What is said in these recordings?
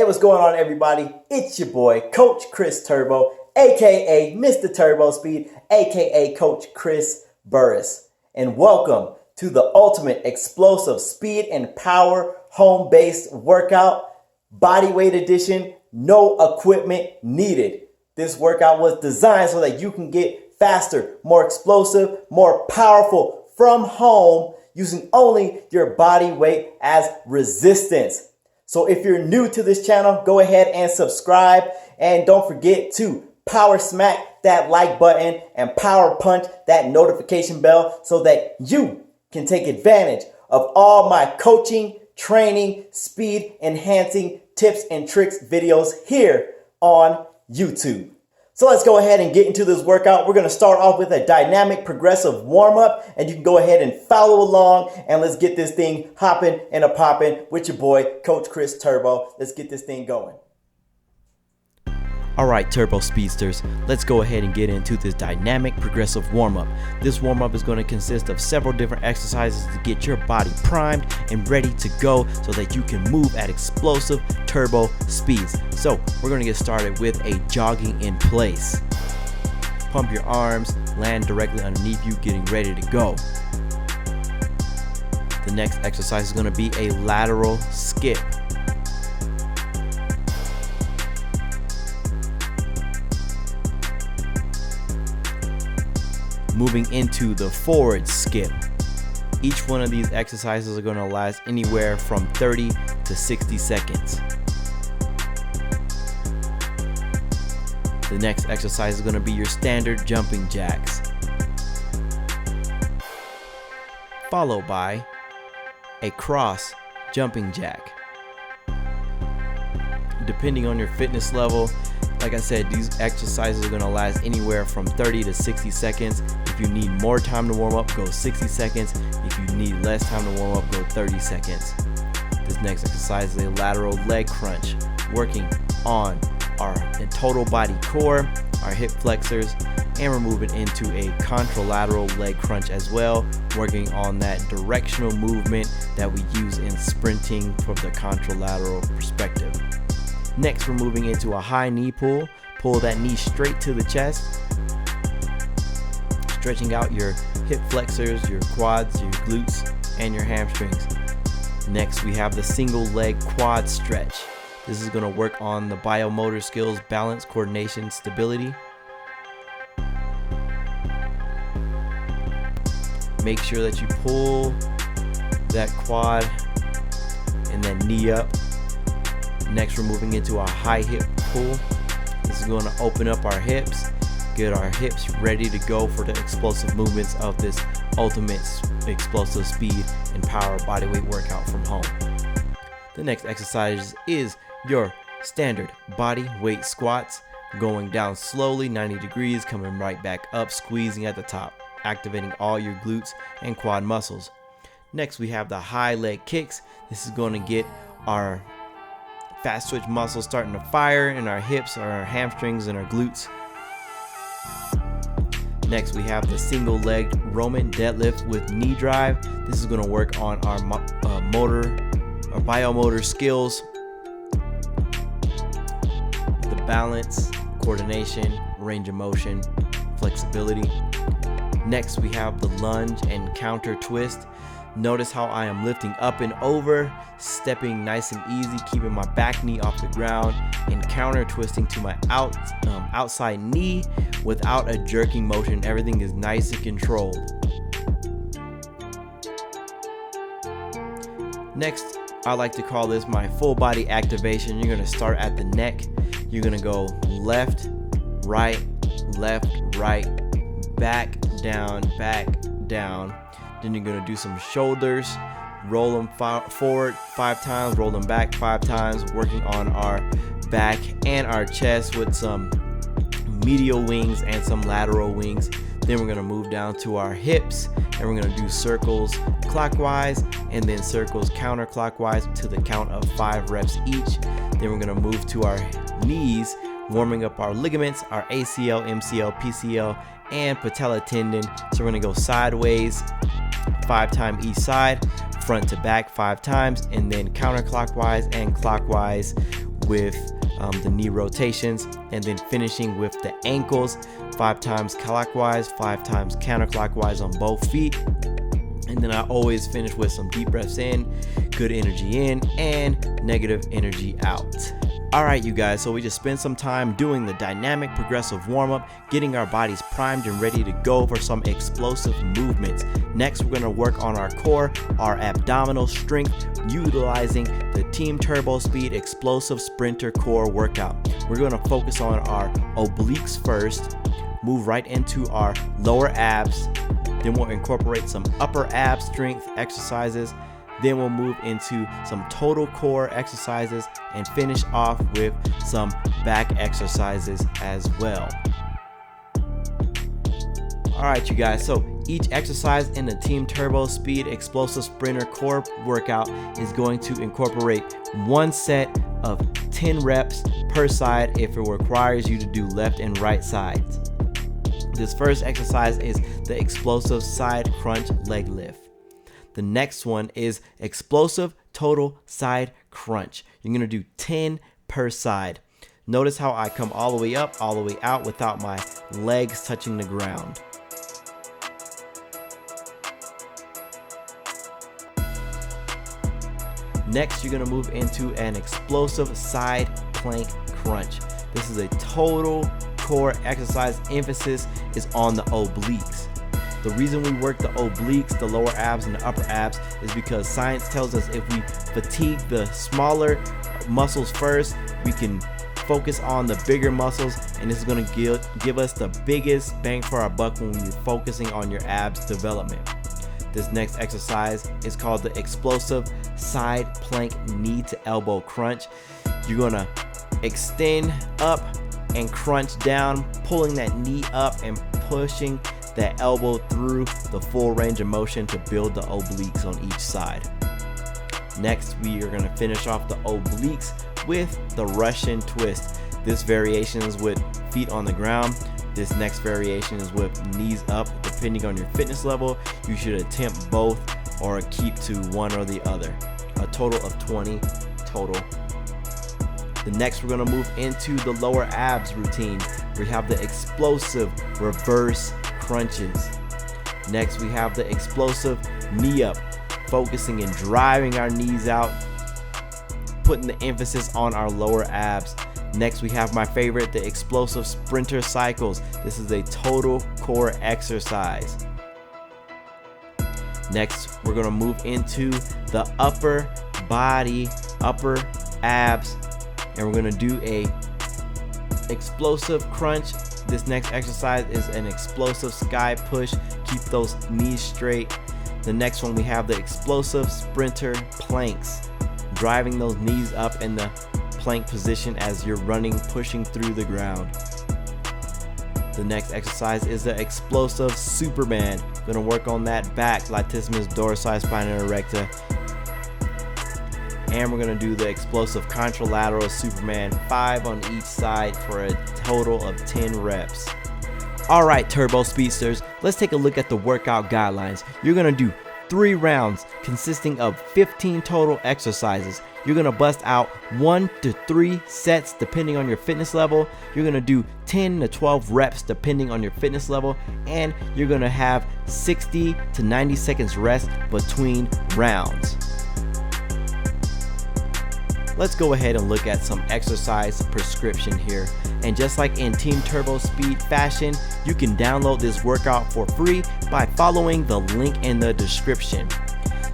what's going on, everybody? It's your boy, Coach Chris Turbo, aka Mr. Turbo Speed, aka Coach Chris Burris. And welcome to the ultimate explosive speed and power home-based workout, bodyweight edition, no equipment needed. This workout was designed so that you can get faster, more explosive, more powerful from home using only your body weight as resistance. So if you're new to this channel, go ahead and subscribe, and don't forget to power smack that like button and power punch that notification bell so that you can take advantage of all my coaching, training, speed enhancing tips and tricks videos here on YouTube. So let's go ahead and get into this workout. We're going to start off with a dynamic progressive warm-up, and you can go ahead and follow along, and let's get this thing hopping and a popping with your boy, Coach Chris Turbo. Let's get this thing going. Alright, Turbo Speedsters, let's go ahead and get into this dynamic progressive warm-up. This warm-up is going to consist of several different exercises to get your body primed and ready to go so that you can move at explosive turbo speeds. So we're going to get started with a jogging in place. Pump your arms, land directly underneath you, getting ready to go. The next exercise is going to be a lateral skip. Moving into the forward skip. Each one of these exercises are going to last anywhere from 30 to 60 seconds. The next exercise is going to be your standard jumping jacks, followed by a cross jumping jack. Depending on your fitness level, like I said, these exercises are going to last anywhere from 30 to 60 seconds. If you need more time to warm up, go 60 seconds. If you need less time to warm up, go 30 seconds. This next exercise is a lateral leg crunch, working on our total body core, our hip flexors, and we're moving into a contralateral leg crunch as well, working on that directional movement that we use in sprinting from the contralateral perspective. Next, we're moving into a high knee pull. Pull that knee straight to the chest, stretching out your hip flexors, your quads, your glutes, and your hamstrings. Next, we have the single leg quad stretch. This is going to work on the biomotor skills, balance, coordination, stability. Make sure that you pull that quad and then knee up. Next, we're moving into a high hip pull. This is going to open up our hips, get our hips ready to go for the explosive movements of this ultimate explosive speed and power bodyweight workout from home. The next exercise is your standard body weight squats, going down slowly 90 degrees, coming right back up, squeezing at the top, activating all your glutes and quad muscles. Next, we have the high leg kicks. This is going to get our fast twitch muscles starting to fire in our hips, our hamstrings, and our glutes. Next, we have the single leg Roman deadlift with knee drive. This is going to work on our biomotor skills, the balance, coordination, range of motion, flexibility. Next, we have the lunge and counter twist. Notice how I am lifting up and over, stepping nice and easy, keeping my back knee off the ground, and counter twisting to my outside knee without a jerking motion. Everything is nice and controlled. Next, I like to call this my full body activation. You're going to start at the neck. You're going to go left, right, back, down. Then you're going to do some shoulders, roll them forward 5 times, roll them back 5 times, working on our back and our chest with some medial wings and some lateral wings. Then we're going to move down to our hips, and we're going to do circles clockwise and then circles counterclockwise to the count of 5 reps each. Then we're going to move to our knees, warming up our ligaments, our ACL, MCL, PCL, and patella tendon. So we're going to go sideways 5 times each side, front to back 5 times, and then counterclockwise and clockwise with the knee rotations, and then finishing with the ankles, 5 times clockwise, 5 times counterclockwise on both feet. And then I always finish with some deep breaths in, good energy in, and negative energy out. All right, you guys, so we just spent some time doing the dynamic progressive warm-up, getting our bodies primed and ready to go for some explosive movements. Next, we're gonna work on our core, our abdominal strength, utilizing the Team Turbo Speed Explosive Sprinter Core workout. We're gonna focus on our obliques first, move right into our lower abs, then we'll incorporate some upper ab strength exercises. Then we'll move into some total core exercises and finish off with some back exercises as well. All right, you guys, so each exercise in the Team Turbo Speed Explosive Sprinter Core workout is going to incorporate 1 set of 10 reps per side if it requires you to do left and right sides. This first exercise is the explosive side crunch leg lift. The next one is explosive total side crunch. You're gonna do 10 per side. Notice how I come all the way up, all the way out without my legs touching the ground. Next, you're gonna move into an explosive side plank crunch. This is a total core exercise. Emphasis is on the obliques. The reason we work the obliques, the lower abs and the upper abs, is because science tells us if we fatigue the smaller muscles first, we can focus on the bigger muscles, and this is going to give us the biggest bang for our buck when you're focusing on your abs development. This next exercise is called the explosive side plank knee to elbow crunch. You're going to extend up and crunch down, pulling that knee up and pushing that elbow through the full range of motion to build the obliques on each side. Next, we are going to finish off the obliques with the Russian twist. This variation is with feet on the ground. This next variation is with knees up. Depending on your fitness level, you should attempt both or keep to one or the other. A total of 20 total. The next, we're going to move into the lower abs routine. We have the explosive reverse crunches. Next, we have the explosive knee up, focusing and driving our knees out, putting the emphasis on our lower abs. Next, we have my favorite, the explosive sprinter cycles. This is a total core exercise. Next, we're going to move into the upper body, upper abs, and we're going to do a explosive crunch. This next exercise is an explosive sky push. Keep those knees straight. The next one, we have the explosive sprinter planks, driving those knees up in the plank position as you're running, pushing through the ground. The next exercise is the explosive Superman. Gonna work on that back, latissimus dorsi, spina erecta. And we're gonna do the explosive contralateral Superman, 5 on each side for a total of 10 reps. All right, Turbo Speedsters, let's take a look at the workout guidelines. You're gonna do 3 rounds consisting of 15 total exercises. You're gonna bust out 1 to 3 sets depending on your fitness level. You're gonna do 10 to 12 reps depending on your fitness level, and you're gonna have 60 to 90 seconds rest between rounds. Let's go ahead and look at some exercise prescription here. And just like in Team Turbo Speed fashion, you can download this workout for free by following the link in the description.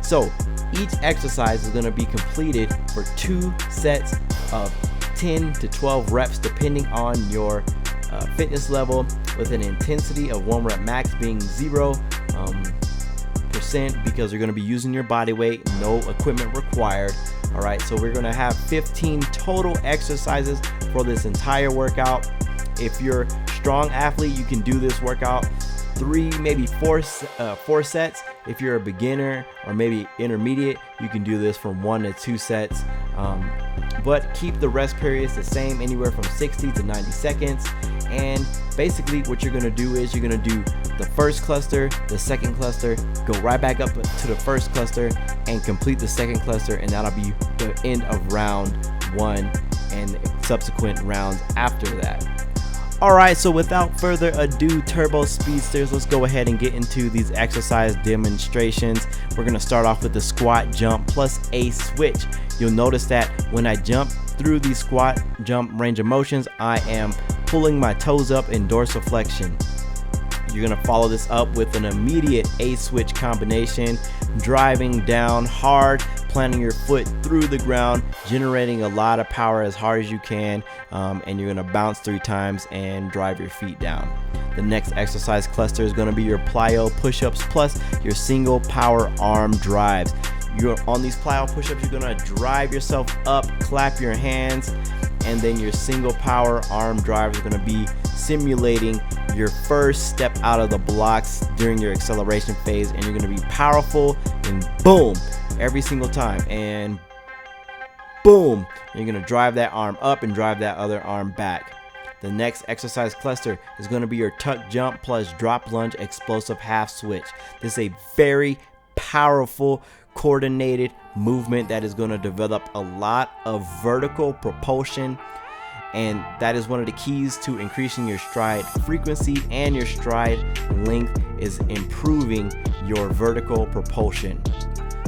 So each exercise is going to be completed for 2 sets of 10 to 12 reps depending on your fitness level, with an intensity of 1 rep max being 0% because you're going to be using your body weight, no equipment required. All right, so we're gonna have 15 total exercises for this entire workout. If you're a strong athlete, you can do this workout 3, maybe 4 sets. If you're a beginner or maybe intermediate, you can do this from 1 to 2 sets. But keep the rest periods the same, anywhere from 60 to 90 seconds. And basically what you're gonna do is you're gonna do the first cluster, the second cluster, go right back up to the first cluster and complete the second cluster, and that'll be the end of round 1. and subsequent rounds after that. Alright, so without further ado, Turbo Speedsters, let's go ahead and get into these exercise demonstrations. We're going to start off with the squat jump plus a switch. You'll notice that when I jump through the squat jump range of motions, I am pulling my toes up in dorsiflexion. You're going to follow this up with an immediate A switch combination, driving down hard, planting your foot through the ground, generating a lot of power as hard as you can, and you're going to bounce 3 times and drive your feet down. The next exercise cluster is going to be your PLYO push-ups plus your single power arm drives. On these PLYO push-ups, you're going to drive yourself up, clap your hands, and then your single power arm drive is going to be simulating your first step out of the blocks during your acceleration phase, and you're going to be powerful and boom every single time, and boom, you're going to drive that arm up and drive that other arm back. The next exercise cluster is going to be your tuck jump plus drop lunge explosive half switch. This is a very powerful coordinated movement that is going to develop a lot of vertical propulsion, and that is one of the keys to increasing your stride frequency, and your stride length is improving your vertical propulsion.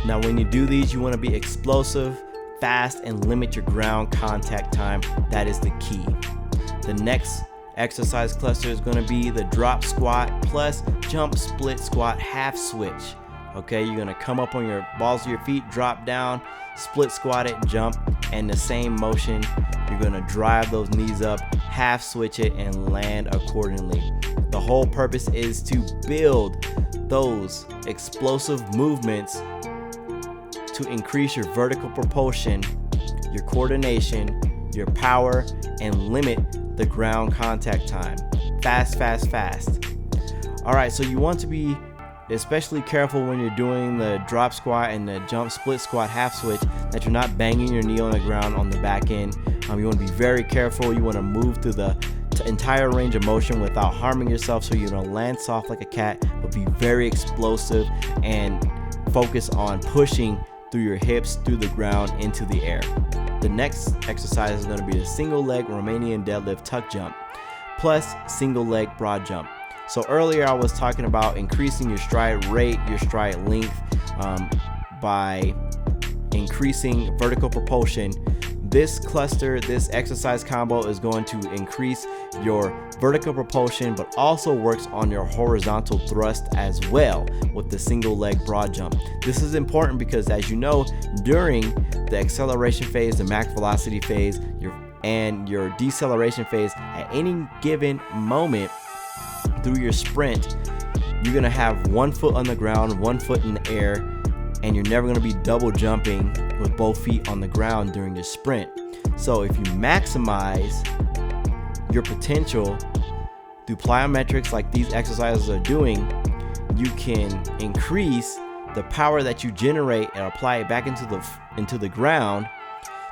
Now when you do these, you want to be explosive, fast, and limit your ground contact time. That is the key. The next exercise cluster is going to be the drop squat plus jump split squat half switch. Okay, you're going to come up on your balls of your feet, drop down, split squat it, jump, and the same motion. You're going to drive those knees up, half switch it, and land accordingly. The whole purpose is to build those explosive movements to increase your vertical propulsion, your coordination, your power, and limit the ground contact time. Fast, fast, fast. Alright, so you want to be especially careful when you're doing the drop squat and the jump split squat half switch that you're not banging your knee on the ground on the back end. You want to be very careful. You want to move through the entire range of motion without harming yourself, so you're going to land soft like a cat, but be very explosive and focus on pushing through your hips, through the ground, into the air. The next exercise is going to be the single leg Romanian deadlift tuck jump plus single leg broad jump. So earlier I was talking about increasing your stride rate, your stride length by increasing vertical propulsion. This cluster, this exercise combo is going to increase your vertical propulsion, but also works on your horizontal thrust as well with the single leg broad jump. This is important because, as you know, during the acceleration phase, the max velocity phase, and your deceleration phase, at any given moment through your sprint, you're gonna have one foot on the ground, one foot in the air, and you're never gonna be double jumping with both feet on the ground during your sprint. So if you maximize your potential through plyometrics like these exercises are doing, you can increase the power that you generate and apply it back into the ground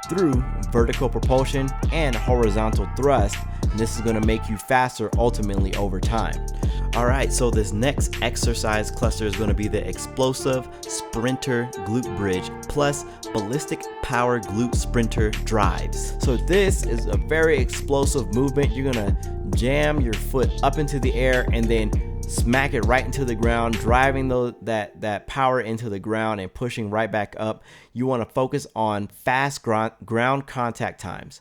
through vertical propulsion and horizontal thrust. And this is going to make you faster ultimately over time. Alright, so this next exercise cluster is going to be the explosive sprinter glute bridge plus ballistic power glute sprinter drives. So this is a very explosive movement. You're going to jam your foot up into the air and then smack it right into the ground, driving that power into the ground and pushing right back up. You want to focus on fast ground contact times.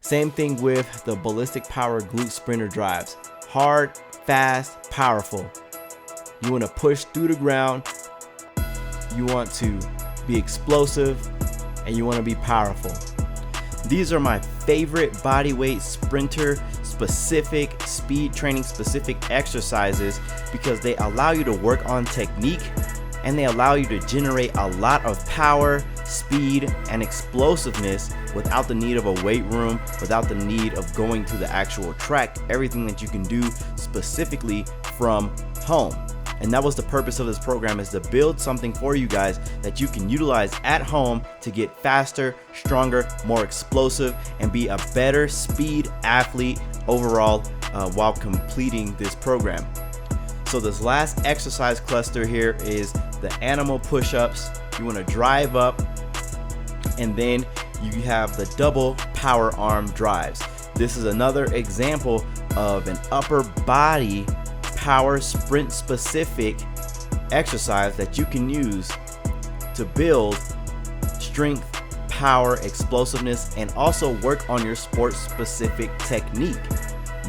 Same thing with the ballistic power glute sprinter drives. Hard, fast, powerful. You want to push through the ground. You want to be explosive, and you want to be powerful. These are my favorite bodyweight sprinter specific, speed training specific exercises because they allow you to work on technique and they allow you to generate a lot of power, speed, and explosiveness without the need of a weight room, without the need of going to the actual track. Everything that you can do specifically from home. And that was the purpose of this program, is to build something for you guys that you can utilize at home to get faster, stronger, more explosive, and be a better speed athlete overall while completing this program. So this last exercise cluster here is the animal push-ups. You want to drive up and then you have the double power arm drives. This is another example of an upper body power sprint specific exercise that you can use to build strength, power, explosiveness, and also work on your sports specific technique.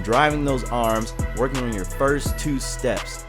Driving those arms, working on your first 2 steps.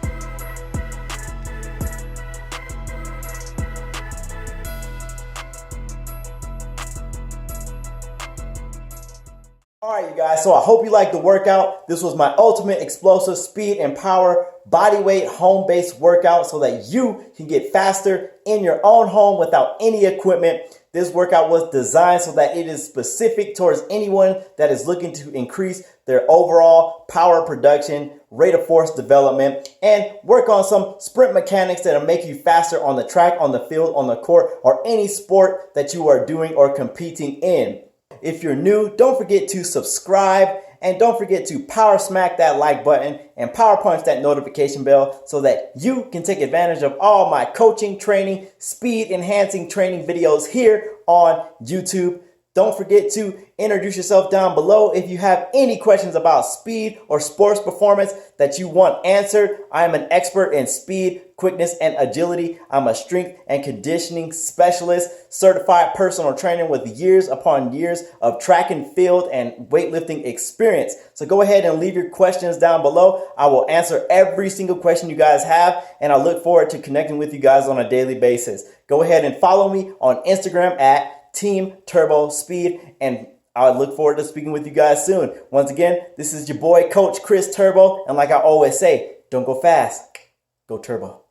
Alright you guys, so I hope you liked the workout. This was my ultimate explosive speed and power bodyweight home-based workout so that you can get faster in your own home without any equipment. This workout was designed so that it is specific towards anyone that is looking to increase their overall power production, rate of force development, and work on some sprint mechanics that'll make you faster on the track, on the field, on the court, or any sport that you are doing or competing in. If you're new, don't forget to subscribe and don't forget to power smack that like button and power punch that notification bell so that you can take advantage of all my coaching, training, speed enhancing training videos here on YouTube. Don't forget to introduce yourself down below if you have any questions about speed or sports performance that you want answered. I am an expert in speed, quickness, and agility. I'm a strength and conditioning specialist, certified personal trainer with years upon years of track and field and weightlifting experience. So go ahead and leave your questions down below. I will answer every single question you guys have, and I look forward to connecting with you guys on a daily basis. Go ahead and follow me on Instagram at Team Turbo Speed, and I look forward to speaking with you guys soon. Once again, this is your boy, Coach Chris Turbo, and like I always say, don't go fast, go turbo.